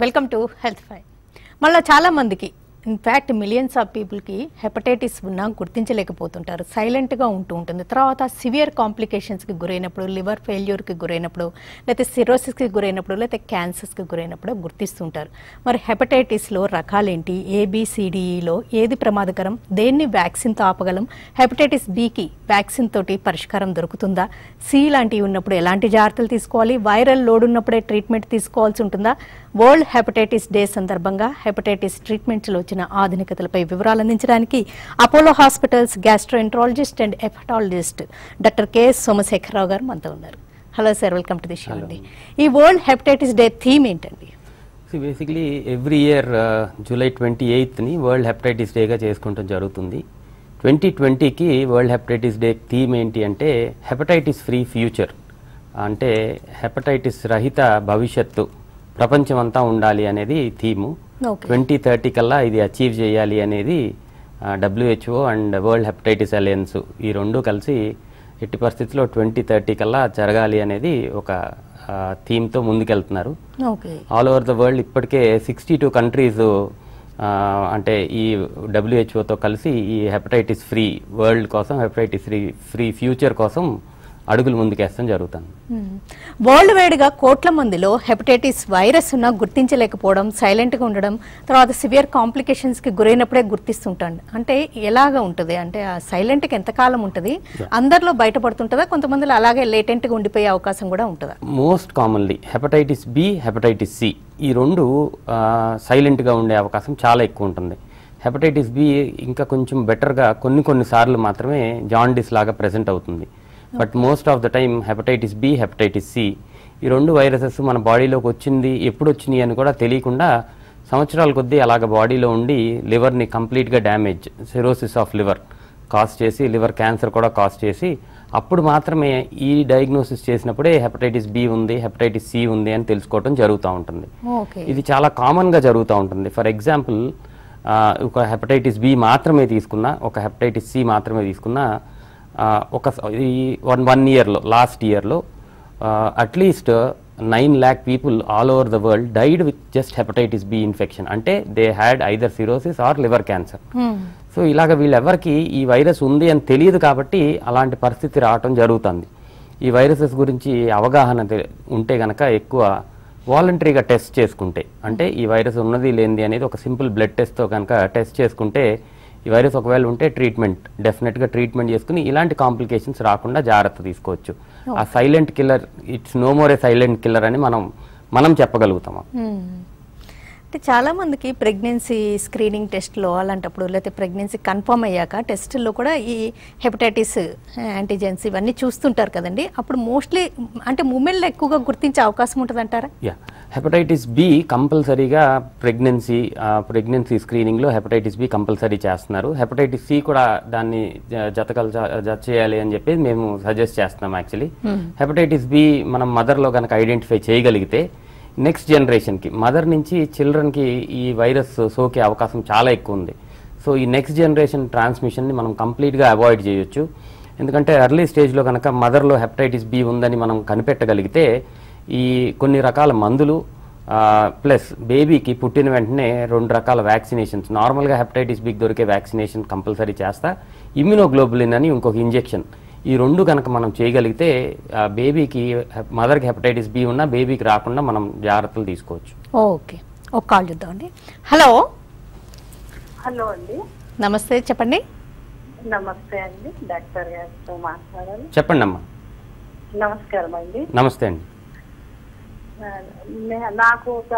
Welcome to health ఫై. మళ్ళీ చాలా మందికి ఇన్ఫ్యాక్ట్ మిలియన్స్ ఆఫ్ పీపుల్కి హెపటైటిస్ ఉన్నా గుర్తించలేకపోతుంటారు, సైలెంట్గా ఉంటుంది. తర్వాత సివియర్ కాంప్లికేషన్స్కి గురైనప్పుడు, లివర్ ఫెయిల్యూర్కి గురైనప్పుడు, లేకపోతే సిరోసిస్కి గురైనప్పుడు, లేకపోతే క్యాన్సర్స్కి గురైనప్పుడు గుర్తిస్తుంటారు. మరి హెపటైటిస్లో రకాలేంటి, ఏబిసిడిఈలో ఏది ప్రమాదకరం, దేన్ని వ్యాక్సిన్తో ఆపగలం, హెపటైటిస్ బికి వ్యాక్సిన్ తోటి పరిష్కారం దొరుకుతుందా, సి లాంటివి ఉన్నప్పుడు ఎలాంటి జాగ్రత్తలు తీసుకోవాలి, వైరల్ లోడ్ ఉన్నప్పుడే ట్రీట్మెంట్ తీసుకోవాల్సి ఉంటుందా, వరల్డ్ హెపటైటిస్ డే సందర్భంగా హెపటైటిస్ ట్రీట్మెంట్స్లో వచ్చిన ఆధునికతలపై వివరాలు అందించడానికి Apollo hospitals gastroenterologist and hepatologist doctor KS Somasekhara Rao garu మనతో ఉన్నారు. Hello sir, welcome to the show అండి. ఈ వరల్డ్ హెపటైటిస్ డే థీమ్ ఏంటండి? బేసిక్లీ ఎవ్రీ ఇయర్ జూలై 28ని వరల్డ్ హెపటైటిస్ డేగా చేసుకుంటాం జరుగుతుంది. 2020కి వరల్డ్ హెపటైటిస్ డే థీమ్ ఏంటి అంటే హెపటైటిస్ ఫ్రీ ఫ్యూచర్, అంటే హెపటైటిస్ రహిత భవిష్యత్తు ప్రపంచం అంతా ఉండాలి అనేది థీము. 2030 కల్లా ఇది అచీవ్ చేయాలి అనేది WHO and world hepatitis alliance ఈ రెండు కలిసి ఎట్టి పరిస్థితుల్లో 2030 కల్లా జరగాలి అనేది ఒక థీమ్తో ముందుకెళ్తున్నారు. ఆల్ ఓవర్ ద వరల్డ్ ఇప్పటికే 62 కంట్రీస్ అంటే ఈ WHOతో కలిసి ఈ హెపటైటిస్ ఫ్రీ వరల్డ్ కోసం, హెపటైటిస్ ఫ్రీ ఫ్యూచర్ కోసం అడుగులు ముందుకేస్తాం జరుగుతుంది. వరల్డ్ వైడ్గా కోట్ల మందిలో హెపటైటిస్ వైరస్ ఉన్నా గుర్తించలేకపోవడం, సైలెంట్గా ఉండడం, తర్వాత సివియర్ కాంప్లికేషన్స్కి గురైనప్పుడే గుర్తిస్తుంటాడు. అంటే ఎలాగా ఉంటుంది, అంటే ఆ సైలెంట్కి ఎంతకాలం ఉంటుంది, అందరిలో బయటపడుతుంటుందా, కొంతమందిలో అలాగే లేటెంట్గా ఉండిపోయే అవకాశం కూడా ఉంటుందా? Most commonly hepatitis B, hepatitis C ఈ రెండు సైలెంట్గా ఉండే అవకాశం చాలా ఎక్కువ ఉంటుంది. హెపటైటిస్ బి ఇంకా కొంచెం బెటర్గా కొన్నిసార్లు మాత్రమే జాండిస్ లాగా ప్రెజెంట్ అవుతుంది. But most of the time hepatitis B, hepatitis C ఈ రెండు వైరసెస్ మన బాడీలోకి వచ్చింది, ఎప్పుడు వచ్చినాయి అని కూడా తెలియకుండా సంవత్సరాల కొద్దీ అలాగ బాడీలో ఉండి లివర్ని కంప్లీట్గా damage, cirrhosis of liver cause చేసి, లివర్ క్యాన్సర్ కూడా కాజ్ చేసి, అప్పుడు మాత్రమే ఈ డయాగ్నోసిస్ చేసినప్పుడే హెపటైటిస్ బి ఉంది, హెపటైటిస్ సి ఉంది అని తెలుసుకోవడం జరుగుతూ ఉంటుంది. ఇది చాలా కామన్గా జరుగుతూ ఉంటుంది. ఫర్ ఎగ్జాంపుల్ ఒక హెపటైటిస్ బి మాత్రమే తీసుకున్నా, ఒక హెపటైటిస్ సి మాత్రమే తీసుకున్నా, ఒక వన్ ఇయర్లో, లాస్ట్ ఇయర్లో at least 9 lakh people all over the world died with just hepatitis B infection. అంటే they had either cirrhosis or liver cancer. So ఇలాగ వీళ్ళెవరికి ఈ వైరస్ ఉంది అని తెలియదు కాబట్టి అలాంటి పరిస్థితి రావటం జరుగుతుంది. ఈ వైరసెస్ గురించి అవగాహన ఉంటే కనుక ఎక్కువ వాలంటరీగా టెస్ట్ చేసుకుంటే, అంటే ఈ వైరస్ ఉన్నది లేనిది అనేది ఒక సింపుల్ బ్లడ్ టెస్ట్తో కనుక టెస్ట్ చేసుకుంటే ఈ వైరస్ ఒకవేళ ఉంటే డెఫినెట్గా ట్రీట్మెంట్ చేసుకుని ఇలాంటి కాంప్లికేషన్స్ రాకుండా జాగ్రత్త తీసుకోవచ్చు. ఆ silent killer, it's no more a silent killer అని మనం చెప్పగలుగుతాము. అంటే చాలా మందికి ప్రెగ్నెన్సీ స్క్రీనింగ్ టెస్ట్లో అలాంటప్పుడు, లేకపోతే ప్రెగ్నెన్సీ కన్ఫర్మ్ అయ్యాక టెస్టుల్లో కూడా ఈ హెపటైటిస్ యాంటీజెన్స్ ఇవన్నీ చూస్తుంటారు కదండి. అప్పుడు మోస్ట్లీ అంటే ఉమెన్లో ఎక్కువగా గుర్తించే అవకాశం ఉంటుంది అంటారా? హెపటైటిస్ బి కంపల్సరీగా ప్రెగ్నెన్సీ స్క్రీనింగ్లో హెపటైటిస్ బి కంపల్సరీ చేస్తున్నారు. హెపటైటిస్ సి కూడా దాన్ని జత చేయాలి అని చెప్పి మేము సజెస్ట్ చేస్తున్నాం. యాక్చువల్లీ హెపటైటిస్ బి మనం మదర్లో కనుక ఐడెంటిఫై చేయగలిగితే నెక్స్ట్ జనరేషన్కి, మదర్ నుంచి చిల్డ్రన్కి ఈ వైరస్ సోకే అవకాశం చాలా ఎక్కువ ఉంది. సో ఈ నెక్స్ట్ జనరేషన్ ట్రాన్స్మిషన్ని మనం కంప్లీట్గా అవాయిడ్ చేయొచ్చు. ఎందుకంటే ఎర్లీ స్టేజ్లో కనుక మదర్లో హెపటైటిస్ బి ఉందని మనం కనిపెట్టగలిగితే ఈ కొన్ని రకాల మందులు ప్లస్ బేబీకి పుట్టిన వెంటనే 2 రకాల వ్యాక్సినేషన్స్, నార్మల్గా హెపటైటిస్ బికి దొరికే వ్యాక్సినేషన్ కంపల్సరీ చేస్తా, ఇమ్యునోగ్లోబులిన్ అని ఇంకొక ఇంజెక్షన్, ఈ రెండు కనుక మనం చేయగలిగితే బేబీకి, మదర్కి హెపటైటిస్ బి ఉన్నా బేబీకి రాకుండా మనం జాగ్రత్తలు తీసుకోవచ్చు. ఓకే, ఒక కాల్ చూద్దామండి. హలో. హలో అండి. నమస్తే, చెప్పండి. నమస్తే అండి, డాక్టర్ గారితో మాట్లాడాలి. చెప్పండి అమ్మా. నమస్కారం అండి. నమస్తే అండి. నాకు ఒక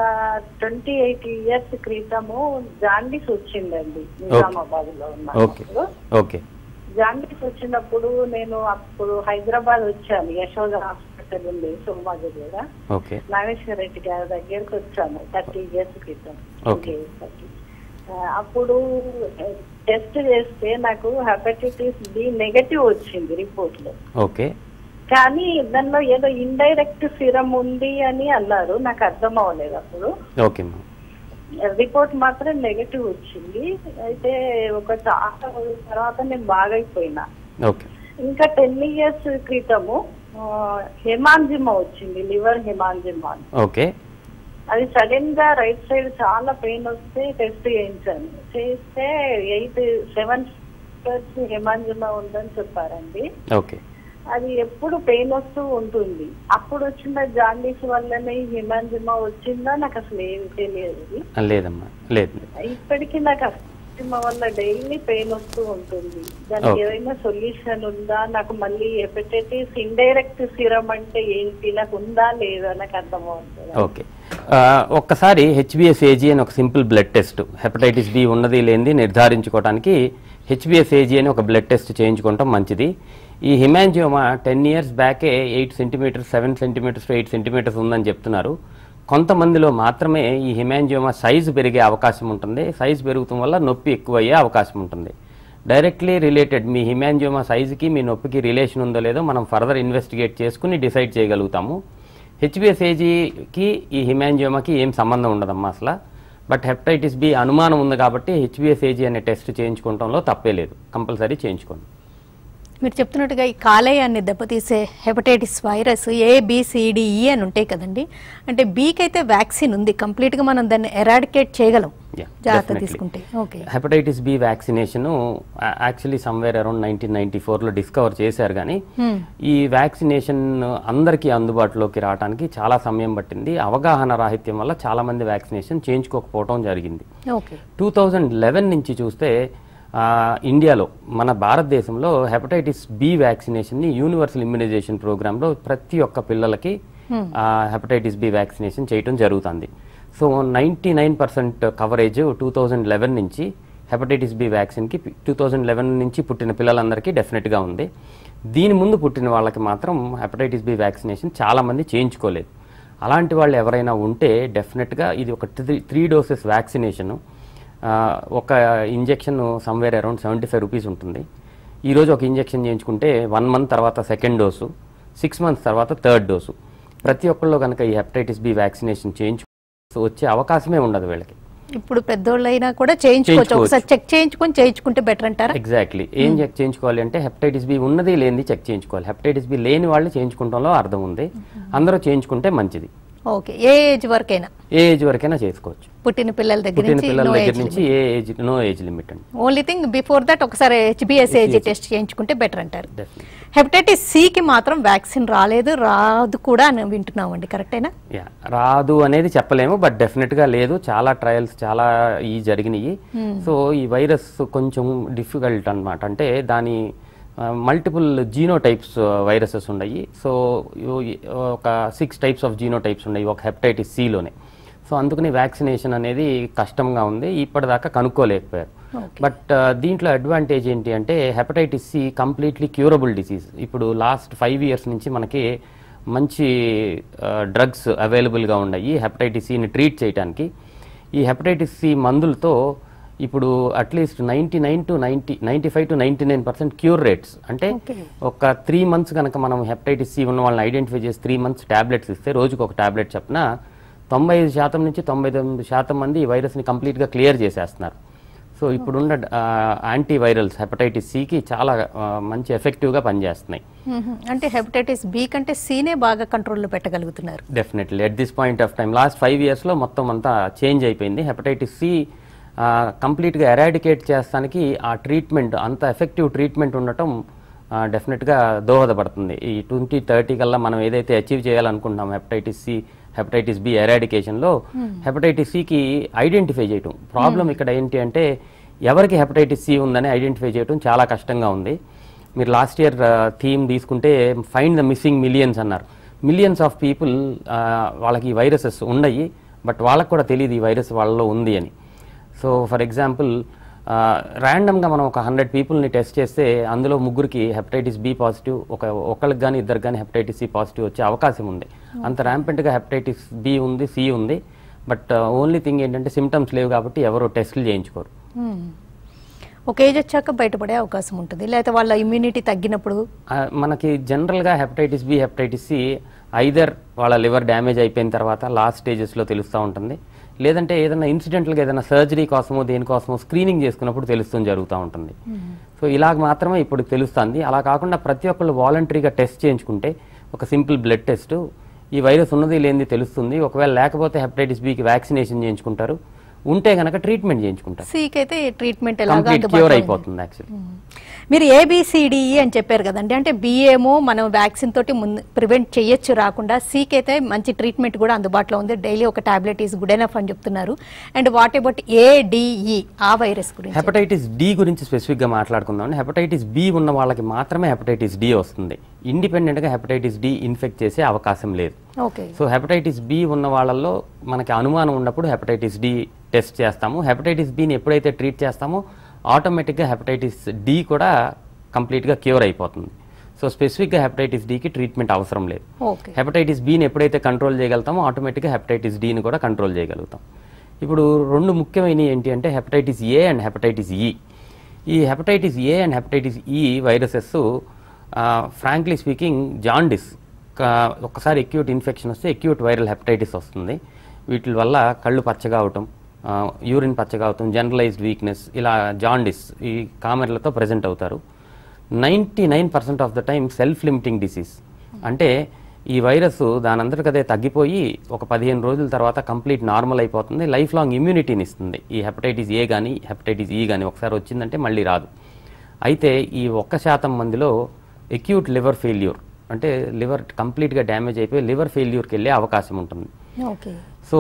28 years క్రితము జాండీస్ వచ్చిందండి నిజామాబాద్ లో ఉన్నప్పుడు. ఓకే. జాండీస్ వచ్చినప్పుడు నేను అప్పుడు హైదరాబాద్ వచ్చాను, యశోద హాస్పిటల్ ఉంది సోమాజిగూడ, నాగేశ్వర రెడ్డి గారి దగ్గరకు వచ్చాను 30 years క్రితం. అప్పుడు టెస్ట్ చేస్తే నాకు హెపటైటిస్ బి నెగటివ్ వచ్చింది రిపోర్ట్ లో. కానీ దానిలో ఏదో ఇండైరెక్ట్ సిరం ఉంది అని అన్నారు, నాకు అర్థం అవ్వలేదు అప్పుడు. రిపోర్ట్ మాత్రం నెగటివ్ వచ్చింది. అయితే ఒక చాలా తర్వాత నేను బాగైపోయినా. ఇంకా 10 years క్రితము హెమాంజిమా వచ్చింది, లివర్ హెమాంజిమా. అది సడన్ గా రైట్ సైడ్ చాలా పెయిన్ వస్తే టెస్ట్ చేయించాను. చేస్తే 7 హెమాంజిమా ఉందని చెప్పారండి. ఓకే. అది ఎప్పుడు పెయిన్ వస్తూ ఉంటుంది. అప్పుడు వచ్చిన జాండీస్ వల్లనే ఈ హెమాంజిమా వచ్చిందా నాకు అసలు ఏమి తెలియదు. లేదమ్మా, లేదు. ఇప్పటికీ నాకు హెమాంజిమా వల్ల డైలీ పెయిన్ వస్తూ ఉంటుంది. దానికి ఏదైనా సొల్యూషన్ ఉందా? నాకు మళ్ళీ హెపటైటిస్ ఇండైరెక్ట్ సిరం అంటే ఏంటి, నాకు ఉందా లేదా నాకు అర్థమవుతుంది. ఓకే, ఒక్కసారి HbS-Ag అని ఒక simple blood test, hepatitis B ఉన్నది లేనిది నిర్ధారించుకోవడానికి HbS-Ag అని ఒక బ్లడ్ టెస్ట్ చేయించుకోవటం మంచిది. ఈ హిమాంజియోమా 10 years బ్యాకే 8 centimeters 7 centimeters to 8 centimeters ఉందని చెప్తున్నారు. కొంతమందిలో మాత్రమే ఈ హిమాంజియోమా సైజు పెరిగే అవకాశం ఉంటుంది. సైజు పెరుగుతాం వల్ల నొప్పి ఎక్కువ అయ్యే అవకాశం ఉంటుంది. డైరెక్ట్లీ రిలేటెడ్ మీ హిమాంజియోమా సైజుకి మీ నొప్పికి రిలేషన్ ఉందో లేదో మనం ఫర్దర్ ఇన్వెస్టిగేట్ చేసుకుని డిసైడ్ చేయగలుగుతాము. HbS-Agకి ఈ హిమాంజియోమాకి ఏం సంబంధం ఉండదమ్మా అసలు. బట్ హెపటైటిస్ బి అనుమానం ఉంది కాబట్టి HbS-Ag అనే టెస్ట్ చేయించుకోవడంలో తప్పే లేదు, కంపల్సరీ చేయించుకోండి. మీరు చెప్తున్నట్టుగా ఈ కాలేయాన్ని దెబ్బతీసే హెపటైటిస్ వైరస్ ABCDE అని ఉంటాయి కదండి. అంటే బీకి అయితే వ్యాక్సిన్ ఉంది, కంప్లీట్గా మనం దాన్ని ఎరాడికేట్ చేయగలం జాగ్రత్త తీసుకుంటే. Okay. Hepatitis B vaccination actually somewhere around 1994లో డిస్కవర్ చేశారు. కానీ ఈ వ్యాక్సినేషన్ అందరికీ అందుబాటులోకి రావడానికి చాలా సమయం పట్టింది. అవగాహన రాహిత్యం వల్ల చాలా మంది వ్యాక్సినేషన్ చేయించుకోకపోవడం జరిగింది. 2011 నుంచి చూస్తే ఇండియాలో మన భారతదేశంలో హెపటైటిస్ బి వ్యాక్సినేషన్ని యూనివర్సల్ ఇమ్యునైజేషన్ ప్రోగ్రాంలో ప్రతి ఒక్క పిల్లలకి హెపటైటిస్ బి వ్యాక్సినేషన్ చేయడం జరుగుతుంది. సో 99% కవరేజ్ 2011 నుంచి హెపటైటిస్ బి వ్యాక్సిన్కి 2011 నుంచి పుట్టిన పిల్లలందరికీ డెఫినెట్గా ఉంది. దీని ముందు పుట్టిన వాళ్ళకి మాత్రం హెపటైటిస్ బి వ్యాక్సినేషన్ చాలామంది చేయించుకోలేదు. అలాంటి వాళ్ళు ఎవరైనా ఉంటే డెఫినెట్గా ఇది ఒక 3 doses వ్యాక్సినేషను. ఒక ఇంజెక్షన్ సమ్వేర్ అరౌండ్ 75 రూపీస్ ఉంటుంది. ఈరోజు ఒక ఇంజెక్షన్ చేయించుకుంటే 1 month తర్వాత సెకండ్ డోసు, 6 months తర్వాత థర్డ్ డోసు. ప్రతి ఒక్కళ్ళు కనుక ఈ హెపటైటిస్ బి వ్యాక్సినేషన్ వచ్చే అవకాశమే ఉండదు వీళ్ళకి. ఇప్పుడు పెద్దోళ్ళైనా కూడా చేయించుకోవచ్చు, ఒకసారి చెక్ చేయించుకుంటే బెటర్ అంటారా? ఎగ్జాక్ట్లీ. ఏం చెక్ చేయించుకోవాలి అంటే హెపటైటిస్ బి ఉన్నది లేనిది చెక్ చేయించుకోవాలి. హెపటైటిస్ బి లేని వాళ్ళు చేయించుకోవడంలో అర్థం ఉంది. అందరూ చేయించుకుంటే మంచిది. ఓకే. ఏ ఏజ్ వరకైనా చేసుకోవచ్చు. పుట్టిన పిల్లల దగ్గర నుంచి ఏ ఏజ్, నో ఏజ్ లిమిట్ అండి. ఓన్లీ థింగ్ బిఫోర్ దట్ ఒకసారి HbS-Ag టెస్ట్ చేయించుకుంటే బెటర్ అంటారు. హెపటైటిస్ సికి మాత్రం వ్యాక్సిన్ రాదు కూడా అని వింటున్నామండి, కరెక్టేనా? రాదు అనేది చెప్పలేము, బట్ డెఫినెట్ గా లేదు. చాలా ట్రయల్స్ చాలా జరిగినాయి. సో ఈ వైరస్ కొంచెం డిఫికల్ట్ అన్నమాట. అంటే దాని మల్టిపుల్ జీనోటైప్స్ వైరసెస్ ఉన్నాయి. సో ఒక 6 types ఆఫ్ జీనోటైప్స్ ఉన్నాయి ఒక హెపటైటిస్ సిలోనే. సో అందుకని వ్యాక్సినేషన్ అనేది కష్టంగా ఉంది, ఇప్పటిదాకా కనుక్కోలేకపోయారు. బట్ దీంట్లో అడ్వాంటేజ్ ఏంటి అంటే hepatitis C completely curable disease. ఇప్పుడు లాస్ట్ 5 years నుంచి మనకి మంచి డ్రగ్స్ అవైలబుల్గా ఉన్నాయి హెపటైటిస్ సిని ట్రీట్ చేయడానికి. ఈ హెపటైటిస్ సి మందులతో ఇప్పుడు అట్లీస్ట్ 95 to 99% క్యూర్ రేట్స్. అంటే ఒక 3 months కనుక మనం హెపటైటిస్ సి ఉన్న వాళ్ళని ఐడెంటిఫై చేసి 3 months ట్యాబ్లెట్స్ ఇస్తే, రోజుకు ఒక ట్యాబ్లెట్ చెప్పిన 95% నుంచి 99% మంది ఈ వైరస్ని కంప్లీట్గా క్లియర్ చేసేస్తున్నారు. సో ఇప్పుడున్న యాంటీవైరల్స్ హెపటైటిస్ సికి చాలా మంచి ఎఫెక్టివ్గా పనిచేస్తున్నాయి. అంటే హెపటైటిస్ బి కంటే సినే బాగా కంట్రోల్లో పెట్టగలుగుతున్నారు. Definitely at this point of time last 5 yearsలో మొత్తం అంతా చేంజ్ అయిపోయింది. హెపటైటిస్ సి కంప్లీట్గా ఎరాడికేట్ చేస్తానికి ఆ ట్రీట్మెంట్ అంత ఎఫెక్టివ్ ట్రీట్మెంట్ ఉండటం డెఫినెట్గా దోహదపడుతుంది. ఈ 2030 కల్లా మనం ఏదైతే అచీవ్ చేయాలనుకుంటున్నాం హెపటైటిస్ బి ఎరాడికేషన్లో హెపటైటిస్ సికి ఐడెంటిఫై చేయటం ప్రాబ్లం. ఇక్కడ ఏంటి అంటే ఎవరికి హెపటైటిస్ సి ఉందని ఐడెంటిఫై చేయటం చాలా కష్టంగా ఉంది. మీరు లాస్ట్ ఇయర్ థీమ్ తీసుకుంటే ఫైండ్ ద మిస్సింగ్ మిలియన్స్ అన్నారు. మిలియన్స్ ఆఫ్ పీపుల్ వాళ్ళకి ఈ వైరసెస్ ఉన్నాయి, బట్ వాళ్ళకు కూడా తెలియదు ఈ వైరస్ వాళ్ళలో ఉంది అని. సో ఫర్ ఎగ్జాంపుల్ ర్యాండమ్గా మనం ఒక 100 peopleని టెస్ట్ చేస్తే అందులో 3కి హెపటైటిస్ బి పాజిటివ్, ఒకళ్ళకి కానీ ఇద్దరికి కానీ హెపటైటిస్ సి పాజిటివ్ వచ్చే అవకాశం ఉంది. అంత ర్యాంపెంట్గా హెపటైటిస్ బి ఉంది, సి ఉంది. బట్ ఓన్లీ థింగ్ ఏంటంటే సిమ్టమ్స్ లేవు కాబట్టి ఎవరు టెస్టులు చేయించుకోరు. ఒక ఏజ్ వచ్చాక బయటపడే అవకాశం ఉంటుంది, లేకపోతే వాళ్ళ ఇమ్యూనిటీ తగ్గినప్పుడు. మనకి జనరల్గా hepatitis B hepatitis C either వాళ్ళ లివర్ డ్యామేజ్ అయిపోయిన తర్వాత లాస్ట్ స్టేజెస్లో తెలుస్తూ ఉంటుంది, లేదంటే ఏదైనా ఇన్సిడెంటల్గా ఏదైనా సర్జరీ కోసమో దేనికోసమో స్క్రీనింగ్ చేసుకున్నప్పుడు తెలుస్తుంది జరుగుతూ ఉంటుంది. సో ఇలాగ మాత్రమే ఇప్పుడు తెలుస్తుంది. అలా కాకుండా ప్రతి ఒక్కళ్ళు వాలంటరీగా టెస్ట్ చేయించుకుంటే ఒక సింపుల్ బ్లడ్ టెస్ట్ ఈ వైరస్ ఉన్నది లేనిది తెలుస్తుంది. ఒకవేళ లేకపోతే హెపటైటిస్ బికి వ్యాక్సినేషన్ చేయించుకుంటారు, ఉంటే కనుక ట్రీట్మెంట్ చేయించుకుంటారు. సికి అయితే ట్రీట్మెంట్ కంప్లీట్ క్యూర్ అయిపోతుంది యాక్చువల్లీ. మీరు ఏబిసిడిఈ అని చెప్పారు కదండి, అంటే బి ఏమో మనం వ్యాక్సిన్ తోటి ముందు ప్రివెంట్ చేయొచ్చు రాకుండా, సికి అయితే మంచి ట్రీట్మెంట్ కూడా అందుబాటులో ఉంది, డైలీ ఒక టాబ్లెట్ ఈజ్ గుడ్ ఎనఫ్ అని చెప్తున్నారు. అండ్ వాట్ అబౌట్ ఏడిఈ ఆ వైరస్ గురించి? హెపటైటిస్ డి గురించి స్పెసిఫిక్గా మాట్లాడుకుందాం. హెపటైటిస్ బి ఉన్న వాళ్ళకి మాత్రమే హెపటైటిస్ డి వస్తుంది. ఇండిపెండెంట్గా హెపటైటిస్ డి ఇన్ఫెక్ట్ చేసే అవకాశం లేదు. సో హెపటైటిస్ బి ఉన్న వాళ్ళల్లో మనకి అనుమానం ఉన్నప్పుడు హెపటైటిస్ డి టెస్ట్ చేస్తాము. హెపటైటిస్ బిని ఎప్పుడైతే ట్రీట్ చేస్తామో ఆటోమేటిక్గా హెపటైటిస్ డి కూడా కంప్లీట్గా క్యూర్ అయిపోతుంది. సో స్పెసిఫిక్గా హెపటైటిస్ డికి ట్రీట్మెంట్ అవసరం లేదు. హెపటైటిస్ బిని ఎప్పుడైతే కంట్రోల్ చేయగలుగుతామో ఆటోమేటిక్గా హెపటైటిస్ డిని కూడా కంట్రోల్ చేయగలుగుతాం. ఇప్పుడు రెండు ముఖ్యమైనవి ఏంటి అంటే hepatitis A and hepatitis E. ఈ hepatitis A and hepatitis E viruses frankly speaking jaundice, ఒక్కసారి ఎక్యూట్ ఇన్ఫెక్షన్ వస్తే ఎక్యూట్ వైరల్ హెపటైటిస్ వస్తుంది. వీటి వల్ల కళ్ళు పచ్చగా అవటం, యూరిన్ పచ్చగా అవటం, జనరలైజ్డ్ వీక్నెస్, ఇలా జాండిస్ ఈ కామెర్లతో ప్రజెంట్ అవుతారు. 99% of the time self limiting disease, అంటే ఈ వైరస్ దానంతటికదే తగ్గిపోయి ఒక 15 రోజుల తర్వాత కంప్లీట్ నార్మల్ అయిపోతుంది. లైఫ్ లాంగ్ ఇమ్యూనిటీని ఇస్తుంది. ఈ హెపటైటిస్ ఏ కానీ హెపటైటిస్ ఈ కానీ ఒకసారి వచ్చిందంటే మళ్ళీ రాదు. అయితే ఈ 1% మందిలో ఎక్యూట్ లివర్ ఫెయిల్యూర్, అంటే లివర్ కంప్లీట్గా డ్యామేజ్ అయిపోయి లివర్ ఫెయిల్యూర్కి వెళ్ళే అవకాశం ఉంటుంది. సో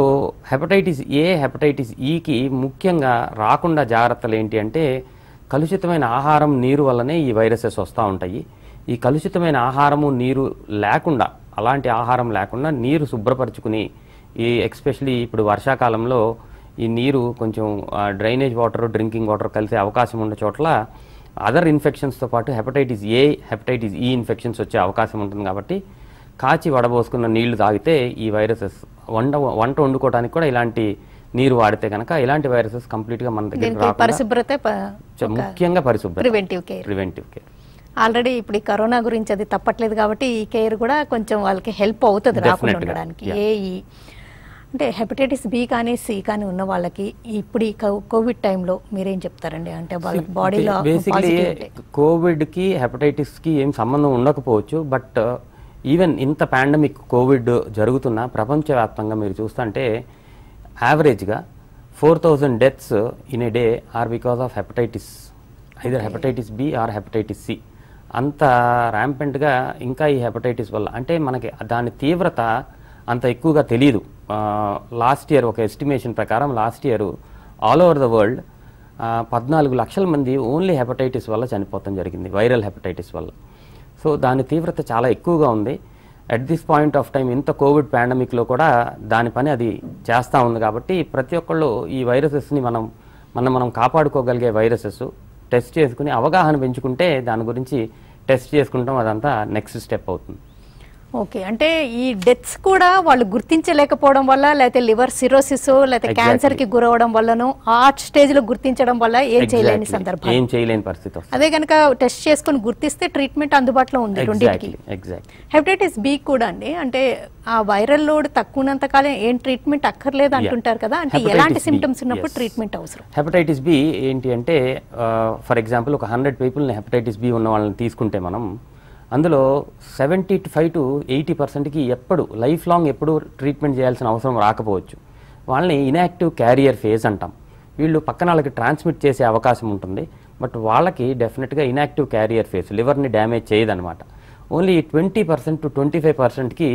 హెపటైటిస్ ఏ హెపటైటిస్ ఈకి ముఖ్యంగా రాకుండా జాగ్రత్తలు ఏంటి అంటే కలుషితమైన ఆహారం నీరు వల్లనే ఈ వైరసెస్ వస్తూ ఉంటాయి. ఈ కలుషితమైన ఆహారము నీరు లేకుండా, అలాంటి ఆహారం లేకుండా నీరు శుభ్రపరచుకుని, ఈ ఎక్స్పెషలీ ఇప్పుడు వర్షాకాలంలో ఈ నీరు కొంచెం డ్రైనేజ్ వాటర్ డ్రింకింగ్ వాటర్ కలిసే అవకాశం ఉన్న చోట్ల అదర్ ఇన్ఫెక్షన్స్తో పాటు హెపటైటిస్ ఏ హెపటైటిస్ ఈ ఇన్ఫెక్షన్స్ వచ్చే అవకాశం ఉంటుంది. కాబట్టి కాచి వడబోసుకున్న నీళ్లు తాగితే ఈ వైరసెస్, వంట వండుకోవడానికి కూడా ఇలాంటి నీరు వాడితే కనుక ఇలాంటి వైరసెస్ కంప్లీట్గా మన దగ్గర పరిశుభ్రత, ముఖ్యంగా పరిశుభ్రత, ప్రివెంటివ్ కేర్. ఆల్రెడీ ఇప్పుడు ఈ కరోనా గురించి అది తప్పట్లేదు కాబట్టి ఈ కేర్ కూడా కొంచెం వాళ్ళకి హెల్ప్ అవుతుంది రాకుండా ఉండడానికి. ఏఈ అంటే హెపటైటిస్ బి కానీ సి కానీ ఉన్న వాళ్ళకి ఇప్పుడు ఈ కోవిడ్ టైంలో మీరేం చెప్తారండి? అంటే వాళ్ళ బాడీలో బేసిక్లీ కోవిడ్కి హెపటైటిస్కి ఏం సంబంధం ఉండకపోవచ్చు, బట్ ఈవెన్ ఇంత పాండమిక్ కోవిడ్ జరుగుతున్న ప్రపంచవ్యాప్తంగా మీరు చూస్తుంటే యావరేజ్గా 4000 deaths in a day are because of hepatitis, either hepatitis B or hepatitis C. అంత ర్యాంపెంట్గా ఇంకా ఈ హెపటైటిస్ వల్ల, అంటే మనకి దాని తీవ్రత అంత ఎక్కువగా తెలియదు. లాస్ట్ ఇయర్ ఒక ఎస్టిమేషన్ ప్రకారం last year all over the world 14 లక్షల మంది ఓన్లీ హెపటైటిస్ వల్ల చనిపోవడం జరిగింది, వైరల్ హెపటైటిస్ వల్ల. సో దాని తీవ్రత చాలా ఎక్కువగా ఉంది. At this point of time ఇంత కోవిడ్ పాండమిక్లో కూడా దాని పని అది చేస్తూ ఉంది. కాబట్టి ప్రతి ఒక్కళ్ళు ఈ వైరసెస్ని మనం కాపాడుకోగలిగే వైరసెస్ టెస్ట్ చేసుకుని అవగాహన పెంచుకుంటే దాని గురించి టెస్ట్ చేసుకుంటాం, అదంతా నెక్స్ట్ స్టెప్ అవుతుంది. ఓకే, అంటే ఈ డెత్స్ కూడా వాళ్ళు గుర్తించలేకపోవడం వల్ల, లేకపోతే లివర్ సిరోసిస్ లేకపోతే క్యాన్సర్ కి గురవడం వల్లనూ ఆ స్టేజ్ లో గుర్తించడం వల్ల ఏం చేయలేని సందర్భం, ఏం చేయలేని పరిస్థితి. అదే కనుక టెస్ట్ చేసుకుని గుర్తిస్తే ట్రీట్మెంట్ అందుబాటులో ఉంది రెండింటికి. హెపటైటిస్ బి కూడా అండి, అంటే ఆ వైరల్ లోడ్ తక్కువ ఉన్నంత కాలం ఏం ట్రీట్మెంట్ అక్కర్లేదు అంటుంటారు కదా, అంటే ఎలాంటి సిమ్టమ్స్ ఉన్నప్పుడు ట్రీట్మెంట్ అవసరం? హెపటైటిస్ బి ఏంటి అంటే ఫర్ ఎగ్జాంపుల్ ఒక 100 పీపుల్ని హెపటైటిస్ బి ఉన్న వాళ్ళని తీసుకుంటే మనం అందులో 75 to 80%కి ఎప్పుడు లైఫ్ లాంగ్ ఎప్పుడు ట్రీట్మెంట్ చేయాల్సిన అవసరం రాకపోవచ్చు. వాళ్ళని ఇన్యాక్టివ్ క్యారియర్ ఫేజ్ అంటాం. వీళ్ళు పక్కన వాళ్ళకి ట్రాన్స్మిట్ చేసే అవకాశం ఉంటుంది, బట్ వాళ్ళకి డెఫినెట్గా ఇన్యాక్టివ్ క్యారియర్ ఫేజ్, లివర్ని డ్యామేజ్ చేయదనమాట. ఓన్లీ 20% to 25%కి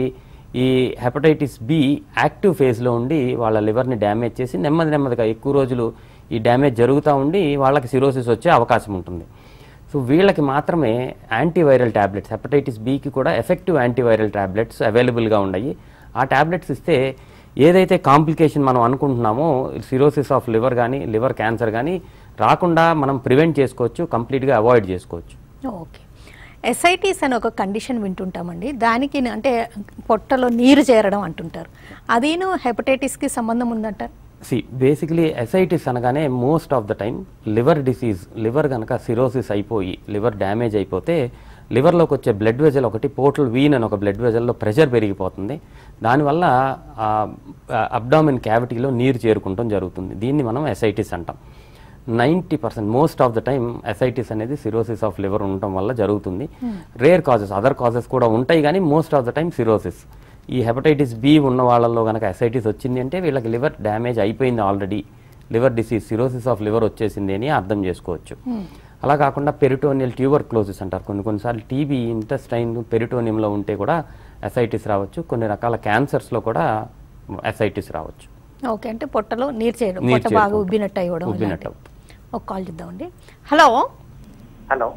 ఈ హెపటైటిస్ బి యాక్టివ్ ఫేజ్లో ఉండి వాళ్ళ లివర్ని డ్యామేజ్ చేసి నెమ్మదిగా ఎక్కువ రోజులు ఈ డ్యామేజ్ జరుగుతూ ఉండి వాళ్ళకి సిరోసిస్ వచ్చే అవకాశం ఉంటుంది. సో వీళ్ళకి మాత్రమే యాంటీవైరల్ ట్యాబ్లెట్స్, హెపటైటిస్ బికి కూడా ఎఫెక్టివ్ యాంటీవైరల్ ట్యాబ్లెట్స్ అవైలబుల్గా ఉన్నాయి. ఆ ట్యాబ్లెట్స్ ఇస్తే ఏదైతే కాంప్లికేషన్ మనం అనుకుంటున్నామో సిరోసిస్ ఆఫ్ లివర్ కానీ లివర్ క్యాన్సర్ కానీ రాకుండా మనం ప్రివెంట్ చేసుకోవచ్చు, కంప్లీట్గా అవాయిడ్ చేసుకోవచ్చు. ఓకే, ఎస్ఐటీస్ అని ఒక కండిషన్ వింటుంటామండి, దానికి అంటే పొట్టలో నీరు చేరడం అంటుంటారు, అదేను హెపటైటిస్కి సంబంధం ఉందంటారు? బేసిక్లీ ఎస్ఐటిస్ అనగానే most of the time liver disease, liver కనుక సిరోసిస్ అయిపోయి లివర్ డ్యామేజ్ అయిపోతే లివర్లోకి వచ్చే బ్లడ్ వెజల్ ఒకటి, పోర్టల్ వీన్ అని ఒక బ్లడ్ వెజల్లో ప్రెషర్ పెరిగిపోతుంది. దానివల్ల అబ్డామిన్ క్యావిటీలో నీరు చేరుకుంటాం జరుగుతుంది. దీన్ని మనం ఎస్ఐటిస్ అంటాం. 90% మోస్ట్ ఆఫ్ ద టైం ఎస్ఐటిస్ అనేది సిరోసిస్ ఆఫ్ లివర్ ఉండటం వల్ల జరుగుతుంది. రేర్ కాజెస్, అదర్ కాజెస్ కూడా ఉంటాయి, కానీ most of the time cirrhosis. ఈ హెపటైటిస్ బి ఉన్న వాళ్ళలో కనుక ఎసైటిస్ వచ్చింది అంటే వీళ్ళకి లివర్ డ్యామేజ్ అయిపోయింది, already liver disease, cirrhosis of liver వచ్చేసింది అని అర్థం చేసుకోవచ్చు. అలా కాకుండా పెరిటోనియల్ ట్యూబర్ క్లోసిస్ అంటారు. కొన్నిసార్లు టీబీ ఇంటెస్టైన్ పెరిటోనియంలో ఉంటే కూడా ఎసైటిస్ రావచ్చు. కొన్ని రకాల క్యాన్సర్స్లో కూడా ఎసైటిస్ రావచ్చు. ఓకే, అంటే పొట్టలో నీరు చేయడం, పొట్ట బాగా ఉబ్బినట్టు అయ్యడం. ఒక కాల్ చూద్దామండి. హలో హలో,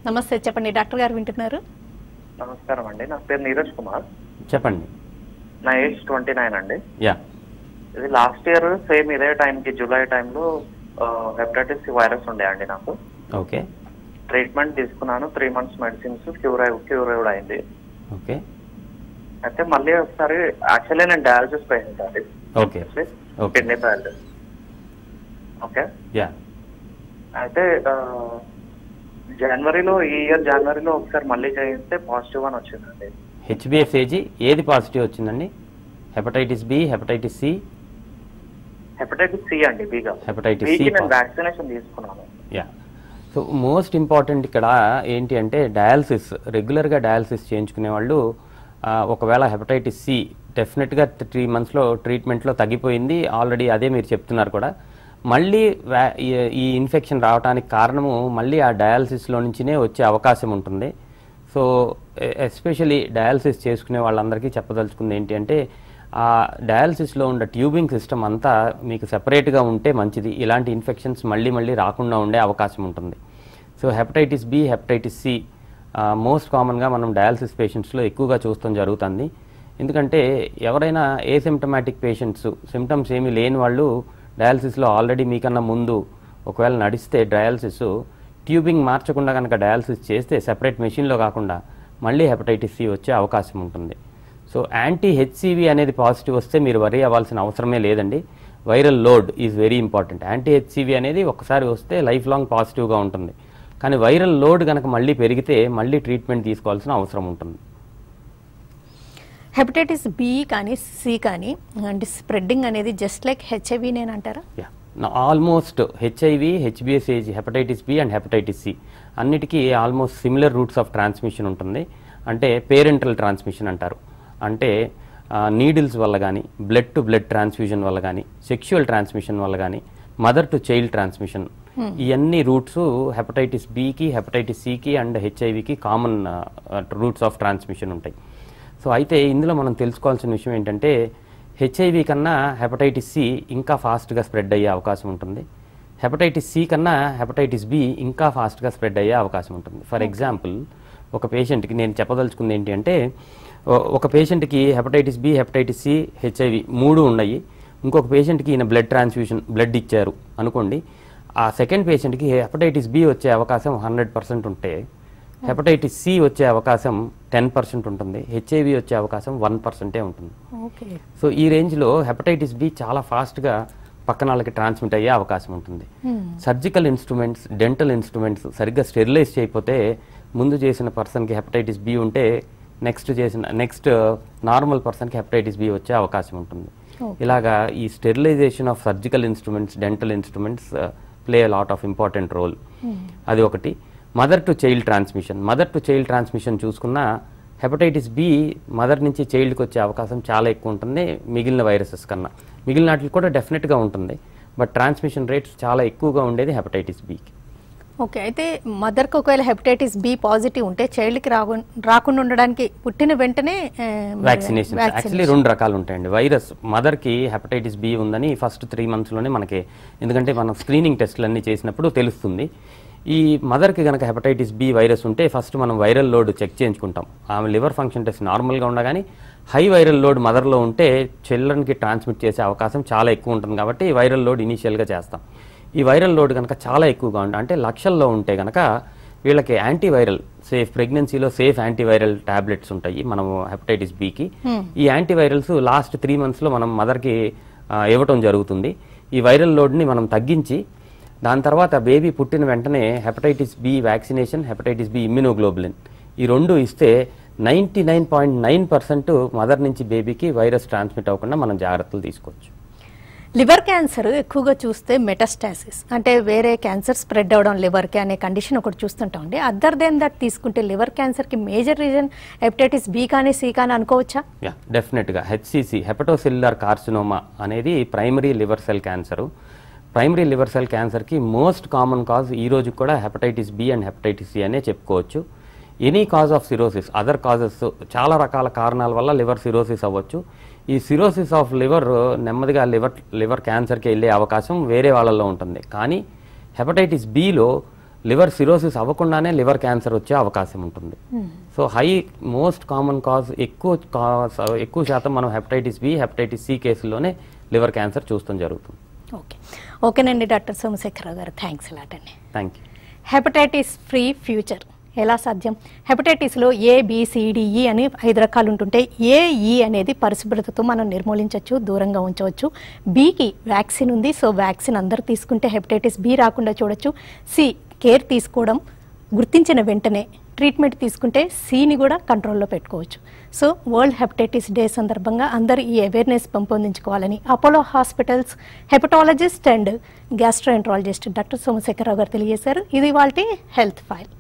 నమస్తే, చెప్పండి, డాక్టర్ గారు వింటున్నారు. నమస్కారం అండి, నా పేరు నీరజ్ కుమార్. చెప్పండి. నా ఏజ్ 29 అండి. యా, ఇది లాస్ట్ ఇయర్ సేమ్ ఇదే టైంకి జూలై టైంలో హెపటైటిస్ సి వైరస్ ఉండే అండి నాకు. ఓకే. ట్రీట్మెంట్ తీసుకున్నాను, 3 months మెడిసిన్స్, క్యూర్ కూడా అయింది. ఓకే. అయితే మళ్ళీ ఒకసారి యాక్చువల్లీ నేను డయాలసిస్ పేషెంట్ అండి. Okay. Kidney dialysis. Okay. Yeah. అయితే జనవరిలో, ఈ ఇయర్ జనవరిలో ఒకసారి మళ్ళీ చేయిస్తే పాజిటివ్ అని వచ్చిందండి. హెచ్బిఎఫ్ఏజీ ఏది పాజిటివ్ వచ్చిందండి? Hepatitis B, hepatitis C? Hepatitis C అండి, బిగా. హెపటైటిస్ సి నేను వ్యాక్సినేషన్ తీసుకున్నాను. యా. సో మోస్ట్ ఇంపార్టెంట్ ఇక్కడ ఏంటి అంటే డయాలసిస్, రెగ్యులర్గా డయాలసిస్ చేయించుకునే వాళ్ళు ఒకవేళ హెపటైటిస్ సి డెఫినెట్గా 3 monthsలో ట్రీట్మెంట్లో తగ్గిపోయింది ఆల్రెడీ, అదే మీరు చెప్తున్నారు కూడా, మళ్ళీ ఈ ఇన్ఫెక్షన్ రావడానికి కారణము మళ్ళీ ఆ డయాలసిస్లో నుంచినే వచ్చే అవకాశం ఉంటుంది. సో ఎస్పెషలీ డయాలసిస్ చేసుకునే వాళ్ళందరికీ చెప్పదలుచుకుంది ఏంటి అంటే ఆ డయాలసిస్లో ఉన్న ట్యూబింగ్ సిస్టమ్ అంతా మీకు సెపరేట్గా ఉంటే మంచిది. ఇలాంటి ఇన్ఫెక్షన్స్ మళ్ళీ రాకుండా ఉండే అవకాశం ఉంటుంది. So hepatitis B, hepatitis C most కామన్గా మనం డయాలసిస్ పేషెంట్స్లో ఎక్కువగా చూస్తాం జరుగుతుంది. ఎందుకంటే ఎవరైనా ఏసిమ్టమాటిక్ పేషెంట్స్, సిమ్టమ్స్ ఏమీ లేని వాళ్ళు డయాలసిస్లో ఆల్రెడీ మీకన్నా ముందు ఒకవేళ నడిస్తే డయాలసిస్ ట్యూబింగ్ మార్చకుండా కనుక డయాలసిస్ చేస్తే సెపరేట్ మెషిన్లో కాకుండా మళ్ళీ హెపటైటిస్ సి వచ్చే అవకాశం ఉంటుంది. సో యాంటీ హెచ్సివి అనేది పాజిటివ్ వస్తే మీరు వరీ అవ్వాల్సిన అవసరమే లేదండి. Viral load is very important. Anti HCV అనేది ఒకసారి వస్తే లైఫ్ లాంగ్ పాజిటివ్గా ఉంటుంది. కానీ వైరల్ లోడ్ కనుక మళ్ళీ పెరిగితే మళ్ళీ ట్రీట్మెంట్ తీసుకోవాల్సిన అవసరం ఉంటుంది. హెపటైటిస్ బి కానీ సి కానీ అంటే స్ప్రెడ్డింగ్ అనేది జస్ట్ లైక్ హెచ్ఐవి నేనంటారా? యా, ఆల్మోస్ట్ హెచ్ఐవి, హెచ్బిఎస్ఏజీ, hepatitis B and hepatitis C అన్నిటికీ almost similar routes of transmission ఉంటుంది. అంటే పేరెంటల్ ట్రాన్స్మిషన్ అంటారు. అంటే నీడిల్స్ వల్ల కానీ, బ్లడ్ టు బ్లడ్ ట్రాన్స్ఫ్యూజన్ వల్ల కానీ, సెక్షువల్ ట్రాన్స్మిషన్ వల్ల కానీ, మదర్ టు చైల్డ్ ట్రాన్స్మిషన్, ఇవన్నీ రూట్స్ హెపటైటిస్ బికి, హెపటైటిస్ సికి అండ్ హెచ్ఐవికి కామన్ రూట్స్ ఆఫ్ ట్రాన్స్మిషన్ ఉంటాయి. సో అయితే ఇందులో మనం తెలుసుకోవాల్సిన విషయం ఏంటంటే హెచ్ఐవి కన్నా హెపటైటిస్ సి ఇంకా ఫాస్ట్గా స్ప్రెడ్ అయ్యే అవకాశం ఉంటుంది. హెపటైటిస్ సి కన్నా హెపటైటిస్ బి ఇంకా ఫాస్ట్గా స్ప్రెడ్ అయ్యే అవకాశం ఉంటుంది. ఫర్ ఎగ్జాంపుల్, ఒక పేషెంట్కి నేను చెప్పదలుచుకుంది ఏంటి అంటే ఒక పేషెంట్కి hepatitis B, hepatitis C, HIV 3 ఉన్నాయి. ఇంకొక పేషెంట్కి ఈయన బ్లడ్ ట్రాన్స్ఫ్యూషన్, బ్లడ్ ఇచ్చారు అనుకోండి. ఆ సెకండ్ పేషెంట్కి హెపటైటిస్ బి వచ్చే అవకాశం 100% ఉంటే హెపటైటిస్ సి వచ్చే అవకాశం 10% ఉంటుంది. హెచ్ఐవి వచ్చే అవకాశం 1% ఉంటుంది. సో ఈ రేంజ్లో హెపటైటిస్ బి చాలా ఫాస్ట్గా పక్కన వాళ్ళకి ట్రాన్స్మిట్ అయ్యే అవకాశం ఉంటుంది. సర్జికల్ ఇన్స్ట్రుమెంట్స్, డెంటల్ ఇన్స్ట్రుమెంట్స్ సరిగ్గా స్టెరిలైజ్ చేయకపోతే ముందు చేసిన పర్సన్కి హెపటైటిస్ బి ఉంటే నెక్స్ట్ నార్మల్ పర్సన్కి హెపటైటిస్ బి వచ్చే అవకాశం ఉంటుంది. ఇలాగా ఈ sterilization of surgical instruments, dental instruments play lot of important role. అది ఒకటి. మదర్ టు చైల్డ్ ట్రాన్స్మిషన్ చూసుకున్న హెపటైటిస్ బి మదర్ నుంచి చైల్డ్కి వచ్చే అవకాశం చాలా ఎక్కువ ఉంటుంది మిగిలిన వైరసెస్ కన్నా. మిగిలిన వాటికి కూడా డెఫినెట్గా ఉంటుంది, బట్ ట్రాన్స్మిషన్ రేట్స్ చాలా ఎక్కువగా ఉండేది హెపటైటిస్ బికి. ఓకే, అయితే మదర్కి ఒకవేళ హెపటైటిస్ బి పాజిటివ్ ఉంటే చైల్డ్కి రాకుండా ఉండడానికి పుట్టిన వెంటనే వ్యాక్సినేషన్ యాక్చువల్లీ 2 రకాలు ఉంటాయండి. వైరస్ మదర్కి హెపటైటిస్ బి ఉందని ఫస్ట్ 3 monthsలోనే మనకి, ఎందుకంటే మనం స్క్రీనింగ్ టెస్ట్లు అన్నీ చేసినప్పుడు తెలుస్తుంది. ఈ మదర్కి కనుక హెపటైటిస్ బి వైరస్ ఉంటే ఫస్ట్ మనం వైరల్ లోడ్ చెక్ చేయించుకుంటాం. ఆమె లివర్ ఫంక్షన్ టెస్ట్ నార్మల్గా ఉండగానే హై వైరల్ లోడ్ మదర్లో ఉంటే చిల్డ్రన్కి ట్రాన్స్మిట్ చేసే అవకాశం చాలా ఎక్కువ ఉంటుంది కాబట్టి వైరల్ లోడ్ ఇనీషియల్గా చేస్తాం. ఈ వైరల్ లోడ్ కనుక చాలా ఎక్కువగా అంటే లక్షల్లో ఉంటే కనుక వీళ్ళకి యాంటీవైరల్ ప్రెగ్నెన్సీలో సేఫ్ యాంటీవైరల్ టాబ్లెట్స్ ఉంటాయి మనం హెపటైటిస్ బికి. ఈ యాంటీవైరల్స్ లాస్ట్ 3 monthsలో మనం మదర్కి ఇవ్వటం జరుగుతుంది. ఈ వైరల్ లోడ్ని మనం తగ్గించి దాని తర్వాత బేబీ పుట్టిన వెంటనే hepatitis B vaccination, hepatitis B immunoglobulin ఈ 2 ఇస్తే 99.9% మదర్ నుంచి బేబీకి వైరస్ ట్రాన్స్మిట్ అవ్వకుండా మనం జాగ్రత్తలు తీసుకోవచ్చు. లివర్ క్యాన్సర్ ఎక్కువగా చూస్తే మెటాస్టాసిస్ అంటే వేరే క్యాన్సర్ స్ప్రెడ్ అవ్వడం లివర్కి అనే కండిషన్ ఒకటి చూస్తుంటామండి. అదర్ దెన్ దట్ తీసుకుంటే లివర్ క్యాన్సర్కి మేజర్ రీజన్ హెపటైటిస్ బి కానీ సి కానీ అనుకోవచ్చా? యా, డెఫినెట్గా హెచ్సిసి హెపటోసెల్యులర్ కార్సినోమా అనేది primary liver cell cancer. Primary liver cell క్యాన్సర్కి మోస్ట్ కామన్ కాజ్ ఈ రోజు కూడా hepatitis B and hepatitis C అనే చెప్పుకోవచ్చు. Any cause of cirrhosis, other causes చాలా రకాల కారణాల వల్ల లివర్ సిరోసిస్ అవ్వచ్చు. ఈ సిరోసిస్ ఆఫ్ లివర్ నెమ్మదిగా లివర్ క్యాన్సర్కి వెళ్ళే అవకాశం వేరే వాళ్ళల్లో ఉంటుంది. కానీ హెపటైటిస్ బిలో లివర్ సిరోసిస్ అవ్వకుండానే లివర్ క్యాన్సర్ వచ్చే అవకాశం ఉంటుంది. సో మోస్ట్ కామన్ కాజ్ ఎక్కువ శాతం మనం హెపటైటిస్ బి హెపటైటిస్ సి కేసుల్లోనే లివర్ క్యాన్సర్ చూస్తాం జరుగుతుంది. ఓకేనండి doctor Somasekhara Rao garu, thanks a lot అండి. Thank you. Hepatitis free future ఎలా సాధ్యం? హెపటైటిస్లో ABCDE అని 5 రకాలు ఉంటుంటే AE అనేది పరిశుభ్రతతో మనం నిర్మూలించవచ్చు, దూరంగా ఉంచవచ్చు. బికి వ్యాక్సిన్ ఉంది, సో వ్యాక్సిన్ అందరూ తీసుకుంటే హెపటైటిస్ బి రాకుండా చూడొచ్చు. సి కేర్ తీసుకోవడం, గుర్తించిన వెంటనే ట్రీట్మెంట్ తీసుకుంటే సిని కూడా కంట్రోల్లో పెట్టుకోవచ్చు. సో వరల్డ్ హెపటైటిస్ డే సందర్భంగా అందరూ ఈ అవేర్నెస్ పెంపొందించుకోవాలని Apollo hospitals hepatologist and gastroenterologist doctor Somasekhara Rao garu తెలియజేశారు. ఇది వాళ్ళ హెల్త్ ఫైల్.